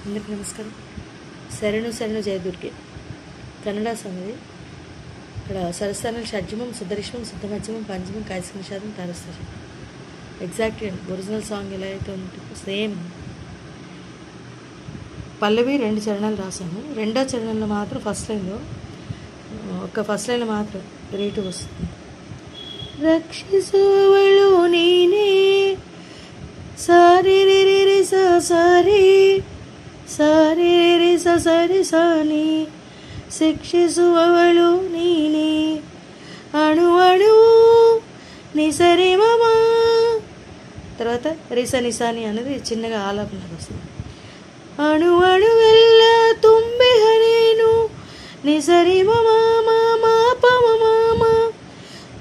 అందరికీ నమస్కారం. శరణు శరణు జయదుర్గే కన్నడ సాంగ్ ఇది. ఇక్కడ సరస్థానం షడ్జమం శుద్ధరిష్మం శుద్ధమధ్యమం పంచమం కాయస్కనిషాదం తారస్థం. ఎగ్జాక్ట్లీ ఒరిజినల్ సాంగ్ ఎలా అయితే ఉంటుందో సేమ్. పల్లవి 2 చరణాలు రాశాను. రెండో చరణంలో మాత్రం ఫస్ట్ లైన్లో మాత్రం రేటు వస్తుంది. రక్షిಸುವಳು ನೀನೇ సారి రి రి రి సా సారి సారి రి స సరి సాని శిక్షిಸುವವಳು ನೀನೇ అణు అణు నిసరి మమ తర్వాత రిస నిసాని అనేది చిన్నగా ఆలాపనకు వస్తుంది. అణు అణువెల్ల ತುಂಬಿಹ నేను నిసరి మమ మా పమ మామ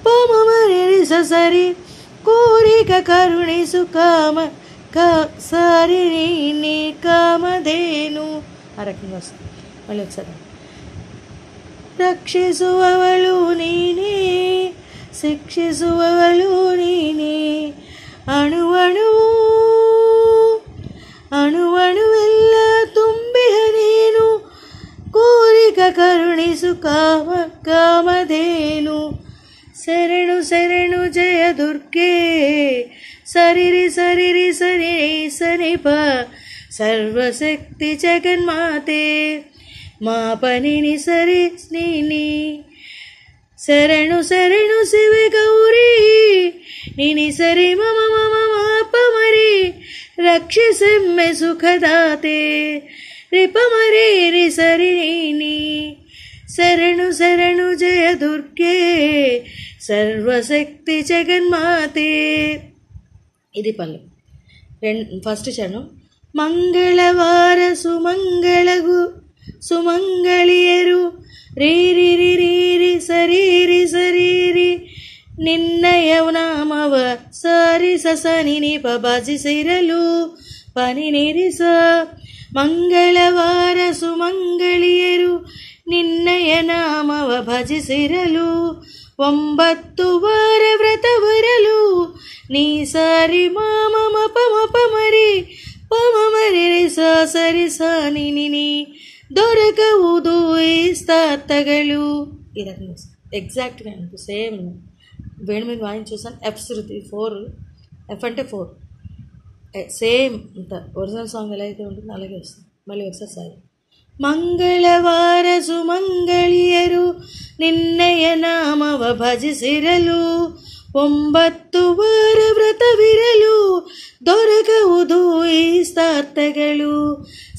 పమ మరి రిస సరి కోరిక కరుణిసు కామ సారి నీ కామధేను ఆ రకంగా వస్తుంది. మళ్ళీ ఒకసారి రక్షిಸುವವಳು ನೀನೇ శిక్షిಸುವವಳು ನೀನೇ అణు అణువు అణువణువెల్ల ತುಂಬಿಹ నేను కోరిక కరుణిసు కామధేను శరణు శరణు జయ దుర్గే సరిరి సరిరి సరి సనిప సర్వశక్తి జగన్మాతే మా పనిని సరి స్నేని శరణు శరణు శివ గౌరీ నిని సరి మమ మమ మాపమరి రక్షిసెమ్మె సుఖదాతే రిపమరి రి సరి నీ శరణు శరణు జయ దుర్గే సర్వశక్తి జగన్మాతే. ఇది పల్లవి. ఫస్ట్ చరణం మంగళవార సుమంగళియరు రీ రి రి రి రి సరి సరి నిన్నయ నామవ సారి ససని ని పబాజి సిరలు పని నిరిస మంగళవార సుమంగళియరు ನಿನ್ನಯ ನಾಮವ ಭಜಿಸಿರಲು 9 ವಾರ ವ್ರತವಿರಲು ನೀ ಸಾರಿ ಮಾಮ ಮಪಮರಿ ಪಮರಿ ಸ ಸರಿ ಸಾನಿ ನಿನಿ ದೊರಕವುದು ಈ స్థాతಗಳು. ఈ రకంగా ఎగ్జాక్ట్గా అనుకో సేమ్ వేణు మీద వాయించేసాను. ఎఫ్ శృతి 4, ఎఫ్ అంటే 4 సేమ్ ఇంత ఒరిజినల్ సాంగ్ ఎలా అయితే ఉంటుందో అలాగే వస్తుంది. మళ్ళీ ఒకసారి సారి మంగళవార సుమంగళియరు నిన్నయ నామవ భజిసిరలు 9 ವಾರ ವ್ರತವಿರಲು ದೊರಕವುದು ಈ స్థాతಗಳು.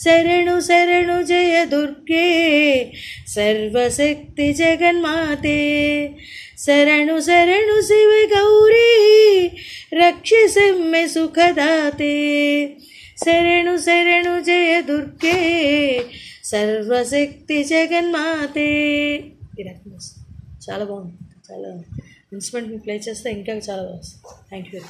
శరణు శరణు జయ దుర్గే సర్వశక్తి జగన్మాతే శరణు శరణు శివ గౌరీ రక్షిసెమ్మె సుఖదాతే శరణు శరణు జయ దుర్గే సర్వశక్తి జగన్మాతే. ఈ రకంగా చాలా బాగుంది. చాలా ఇన్స్ట్రుమెంట్ ప్లే చేస్తే ఇంకా చాలా బాగుంది. Thank you.